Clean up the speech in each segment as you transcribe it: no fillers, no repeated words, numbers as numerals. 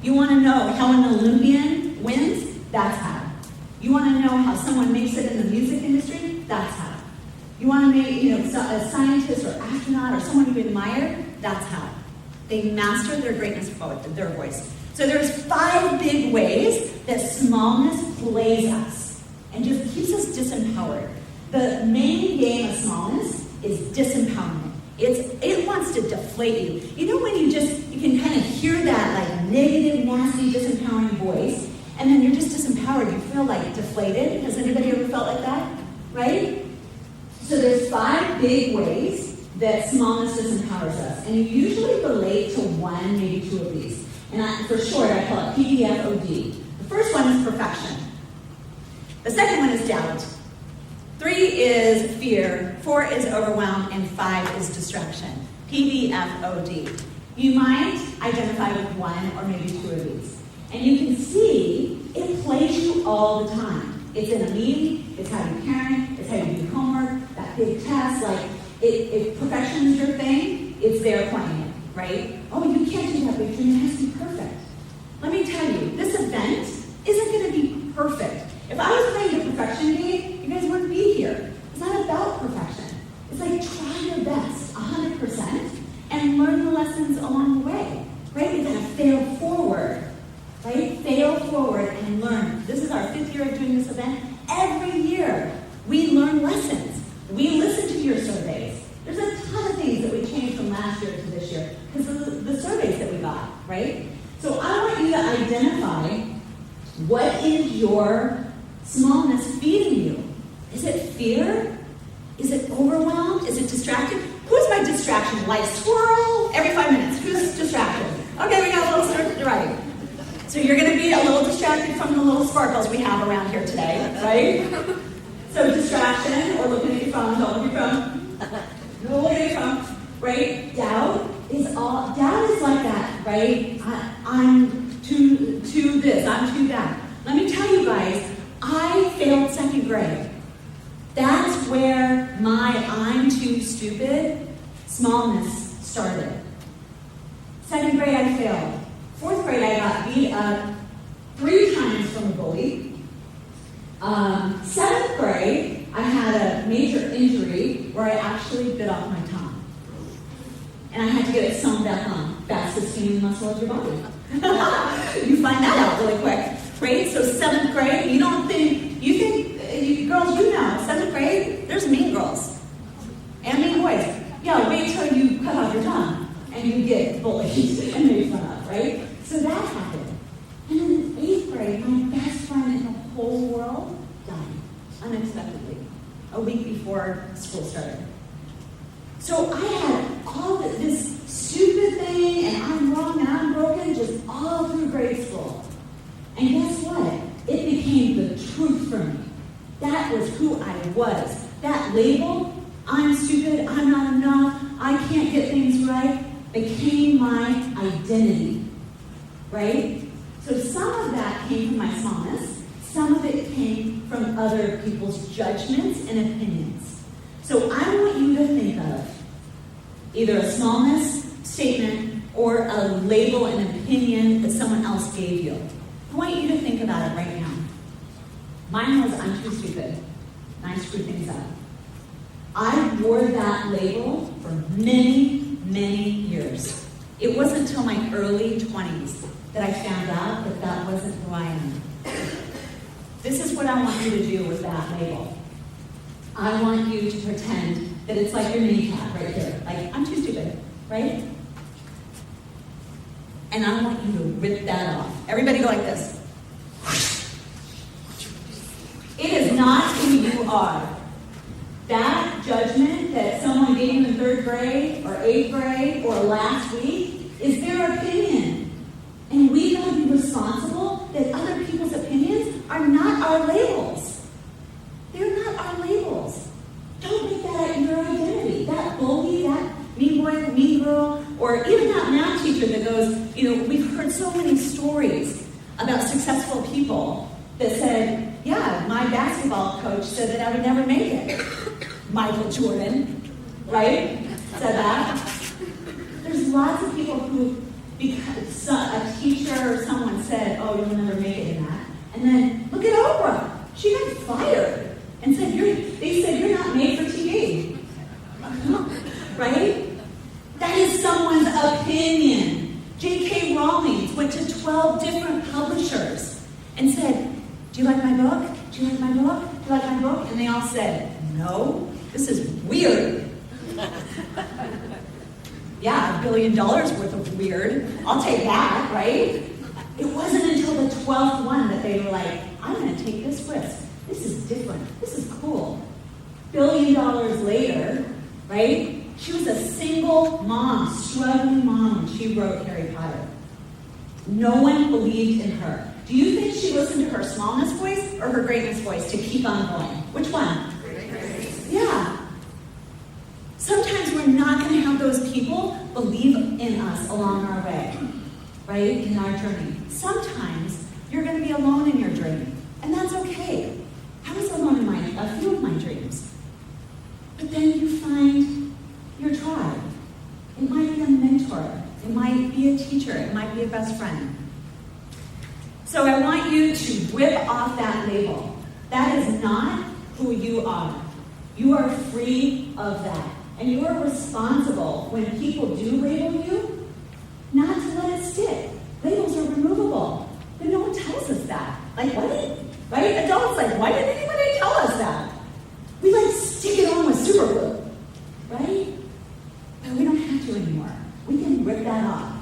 You want to know how an Olympian wins? That's how. You want to know how someone makes it in the music industry? That's how. You want to make, a scientist or astronaut or someone you admire? That's how. They master their greatness with their voice. So there's 5 big ways that smallness plays us and just keeps us disempowered. The main game of smallness is disempowerment. It wants to deflate you. You know when you can kind of hear that like negative, nasty, disempowering voice, and then you're just disempowered. You feel like deflated. Has anybody ever felt like that? Right? So there's 5 big ways that smallness disempowers us, and you usually relate to one, maybe 2 of these. And for short, I call it PDFOD. The first one is perfection. The second one is doubt. 3 is fear, 4 is overwhelm, and 5 is distraction. PDFOD. You might identify with 1 or maybe 2 of these. And you can see it plays you all the time. It's in a meeting, it's how you parent, it's how you do homework, that big test, like if perfection is your thing, it's there playing it, right? Oh, you can't do that, but it has to be perfect. Let me tell you, this event isn't going to be perfect. If I was playing the perfection game, you guys wouldn't be here. It's not about perfection. It's like try your best, 100%, and learn the lessons along the way, right? You're going to fail forward, right? Fail forward and learn. This is our 5th year of doing this event. Every year, we learn lessons. We listen to your surveys. There's a ton of things that we changed from last year to this year because of the surveys that we got, right? So I want you to identify what is your smallness feeding you. Is it fear? Is it overwhelmed? Is it distracted? Who's my distraction? Like squirrel every 5 minutes. Who's distracted? Okay, we got a little stir right. So you're going to be a little distracted from the little sparkles we have around here today, right? So distraction, or looking at your phone, don't look at your phone. Don't look at your phone, right? Doubt is like that, right? I'm too this, I'm too that. Let me tell you guys, I failed 2nd grade. That's where my I'm too stupid smallness started. 2nd grade I failed. 4th grade I got beat up 3 times from a bully. 7th grade I had a major injury where I actually bit off my tongue. And I had to get it sewn back on. Fastest stinging muscle of your body. You find that out really quick. Right? So 7th grade, you think, girls, 7th grade, there's mean girls. And mean boys. Yeah, wait till you cut off your tongue and you get bullied and made fun of, right? So that happened. And then in 8th grade, my best friend in the whole world died unexpectedly a week before school started. So I had all this stupid thing, and I'm wrong and I'm broken, just all through grade school. And guess what? It became the truth for me. That was who I was. That label, I'm stupid, I'm not enough, I can't get things right, became my identity. Right? So some of that came from my smallness. Some of it came from other people's judgments and opinions. So I want you to think of either a smallness statement or a label, an opinion that someone else gave you. I want you to think about it right now. Mine was, I'm too stupid. And I screwed things up. I wore that label for many, many years. It wasn't until my early 20s that I found out that that wasn't who I am. This is what I want you to do with that label. I want you to pretend that it's like your kneecap right here. Like, I'm too stupid, right? And I want you to rip that off. Everybody go like this. It is not who you are. That judgment that someone gave you in 3rd grade or 8th grade or last week is their opinion. And we got to be responsible that other people's opinions are not our labels. They're not our labels. Don't make that your identity. That bully, that mean boy, mean girl, or even that math teacher that goes, we've heard so many stories about successful people that said, yeah, my basketball coach said that I would never make it. Michael Jordan, right? Said that. There's lots of people who become a teacher sure someone said, oh, you'll never make it in that. And then look at Oprah. She got fired and said, they said, you're not made for TV. Right? That is someone's opinion. J.K. Rowling went to 12 different publishers and said, do you like my book? Do you like my book? Do you like my book? And they all said, no, this is weird. Yeah, $1 billion worth of weird. I'll take that, right? It wasn't until the 12th one that they were like, I'm going to take this risk. This is different. This is cool. $1 billion later, right? She was a single mom, struggling mom when she wrote Harry Potter. No one believed in her. Do you think she listened to her smallness voice or her greatness voice to keep on going? Which one? Greatness. Yeah. Sometimes we're not going to have those people believe in us along our way, right? In our journey. Sometimes you're going to be alone in your journey, and that's okay. I was alone in a few of my dreams. But then you find your tribe. It might be a mentor. It might be a teacher. It might be a best friend. So I want you to whip off that label. That is not who you are. You are free of that. And you are responsible when people do label you, not to let it stick. Labels are removable. But no one tells us that. Like, what? Right? Adults, like, why didn't anybody tell us that? We, like, stick it on with super glue. Right? But we don't have to anymore. We can rip that off.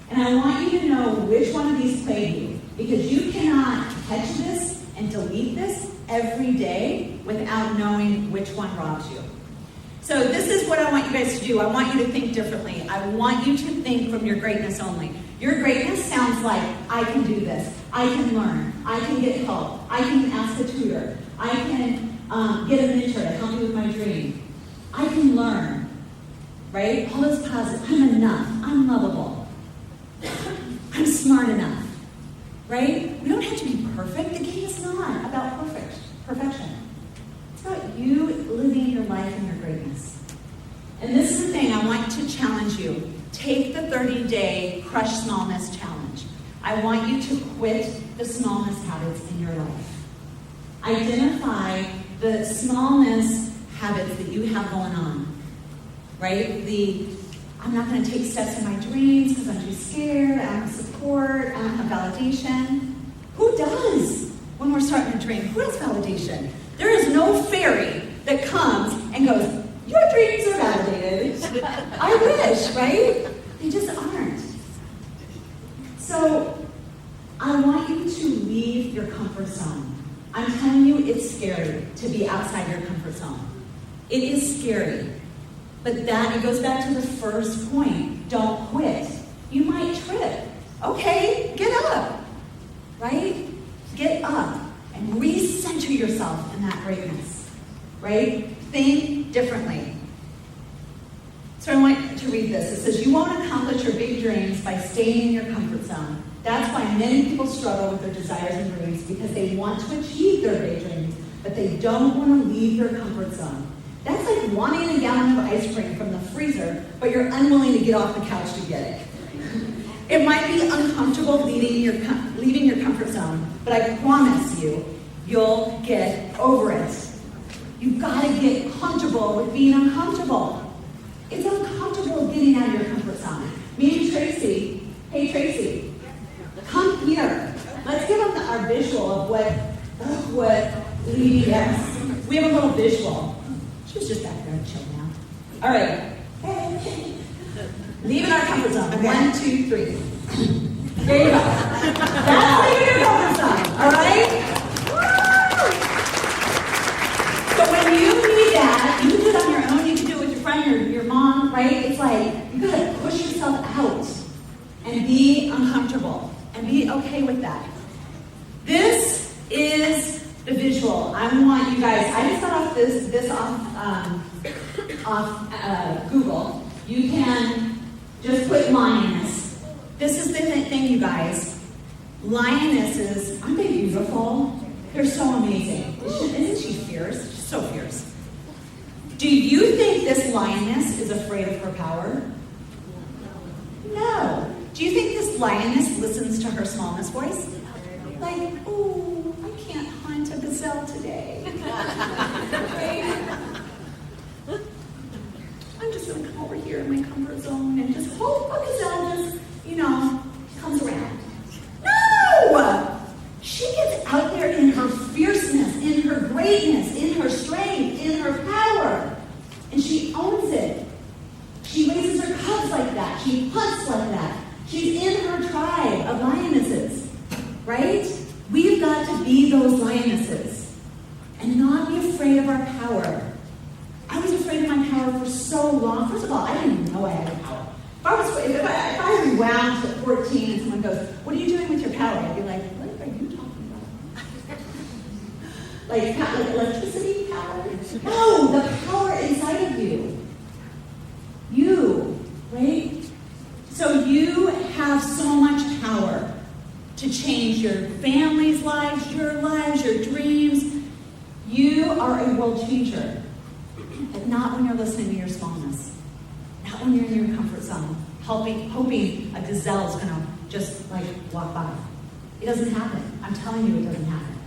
And I want you to know which one of these played you. Because you cannot catch this and delete this every day without knowing which one robs you. So this is what I want you guys to do. I want you to think differently. I want you to think from your greatness only. Your greatness sounds like, I can do this. I can learn. I can get help. I can ask a tutor. I can get a mentor to help me with my dream. I can learn. Right? All those positives. I'm enough. I'm lovable. I'm smart enough. Right? We don't have to be perfect. The game is not about perfection. It's about you living your life in your greatness. And this is the thing I want to challenge you. Take the 30-day Crush Smallness Challenge. I want you to quit the smallness habits in your life. Identify the smallness habits that you have going on. Right? I'm not going to take steps in my dreams because I'm too scared, I don't have support, I don't have validation. Who does when we're starting a dream? Who has validation? There is no fairy that comes and goes, your dreams are validated. I wish, right? They just aren't. So I want you to leave your comfort zone. I'm telling you, it's scary to be outside your comfort zone. It is scary. But it goes back to the first point. Don't quit. You might trip. Okay, get up. Right? Get up and recenter yourself in that greatness. Right? Think differently. So I want to read this. It says, you won't accomplish your big dreams by staying in your comfort zone. That's why many people struggle with their desires and dreams, because they want to achieve their big dreams, but they don't want to leave their comfort zone. That's like wanting a gallon of ice cream from the freezer, but you're unwilling to get off the couch to get it. It might be uncomfortable leaving your comfort zone, but I promise you, you'll get over it. You've got to get comfortable with being uncomfortable. It's uncomfortable getting out of your comfort zone. Me and Tracy, hey Tracy, come here. Let's give them our visual of what leading us. We have a little visual. She was just back there and chill now. All right. Leaving our comfort zone. Okay. 1, 2, 3. There you go. That's leaving your comfort zone. All right? So when you need that, you can do it on your own. You can do it with your friend, your mom, right? It's like you gotta push yourself out and be uncomfortable and be okay with that. This is the visual. I want you guys. I just got off this off Google. You can just put lioness. This is the thing, you guys. Lionesses, aren't they beautiful? They're so amazing. Isn't she fierce? She's so fierce. Do you think this lioness is afraid of her power? No. Do Do you think this lioness listens to her smallness voice? Like, oh, I can't hunt a gazelle today. I'm just going to come over here in my comfort zone and just hope a gazelle just, comes around. No! She gets out there in her fierceness, in her greatness, in her strength, in her power. And she owns it. She raises her cubs like that. She hunts like that. She's in her tribe of lionesses. Right? We've got to be those lionesses and not be afraid of our power. I was afraid of my power for so long. First of all, I didn't even know I had a power. If I was wound to 14 and someone goes, what are you doing with your power? I'd be like, what are you talking about? like electricity power? No, the power inside of you. You, right? So you have so much power to change your family's lives, your dreams. You are a world changer. But not when you're listening to your smallness. Not when you're in your comfort zone, hoping a gazelle is going to just walk by. It doesn't happen. I'm telling you it doesn't happen.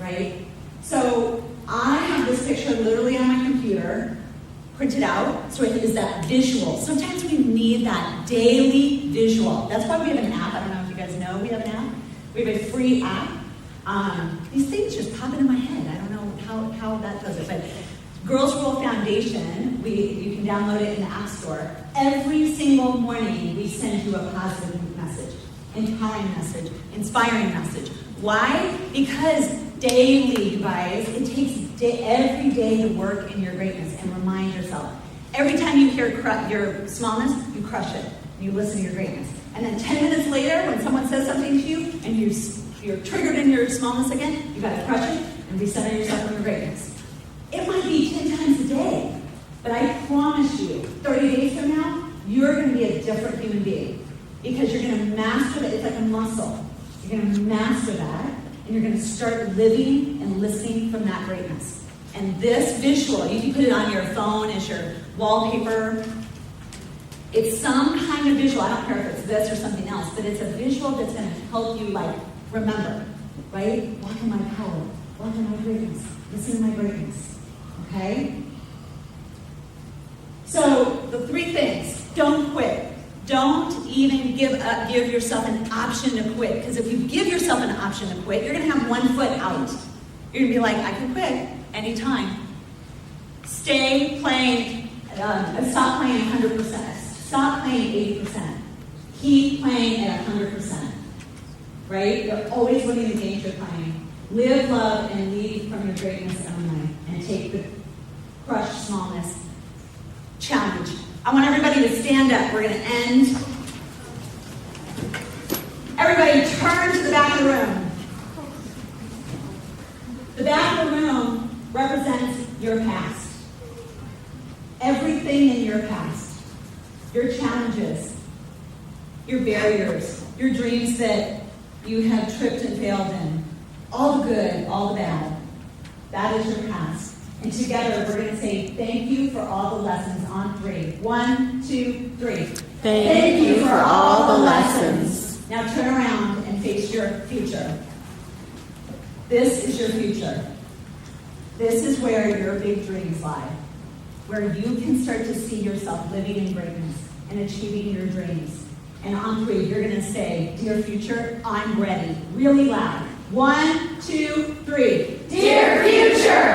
Right? So I have this picture literally on my computer, printed out, so it is that visual. Sometimes we need that daily visual. That's why we have an app. I don't know if you guys know we have an app. We have a free app. These things just pop into my head. I don't know how that does it, but Girls Rule Foundation, you can download it in the App Store. Every single morning, we send you a positive message, empowering message, inspiring message. Why? Because daily, you guys, it takes every day to work in your greatness and remind yourself. Every time you hear your smallness, you crush it. You listen to your greatness. And then 10 minutes later, when someone says something to you and you're triggered in your smallness again, you got to crush it and recenter yourself on your greatness. It might be 10 times a day, but I promise you, 30 days from now, you're going to be a different human being because you're going to master it. It's like a muscle. You're going to master that, and you're going to start living and listening from that greatness. And this visual, you can put it on your phone as your wallpaper. It's some kind of visual. I don't care if it's this or something else, but it's a visual that's going to help you, remember, right? Walk in my power. Walk in my greatness. Listen to my greatness. Okay? So, the 3 things. Don't quit. Don't even give yourself an option to quit. Because if you give yourself an option to quit, you're going to have one foot out. You're going to be like, I can quit anytime. Stay playing, stop playing 100%. Stop playing 80%. Keep playing at 100%. Right? You're always winning the games you're playing. Live, love, and lead from your greatness only. And take the crushed smallness challenge. I want everybody to stand up. We're going to end. Everybody turn to the back of the room. The back of the room represents your past. Everything in your past. Your challenges. Your barriers. Your dreams that you have tripped and failed in. All the good, all the bad. That is your past. And together we're going to say thank you for all the lessons on 3. 1, 2, 3. Thank you for all the lessons. Now turn around and face your future. This is your future. This is where your big dreams lie. Where you can start to see yourself living in greatness and achieving your dreams. And on 3, you're going to say, dear future, I'm ready. Really loud. 1, 2, 3. Dear future,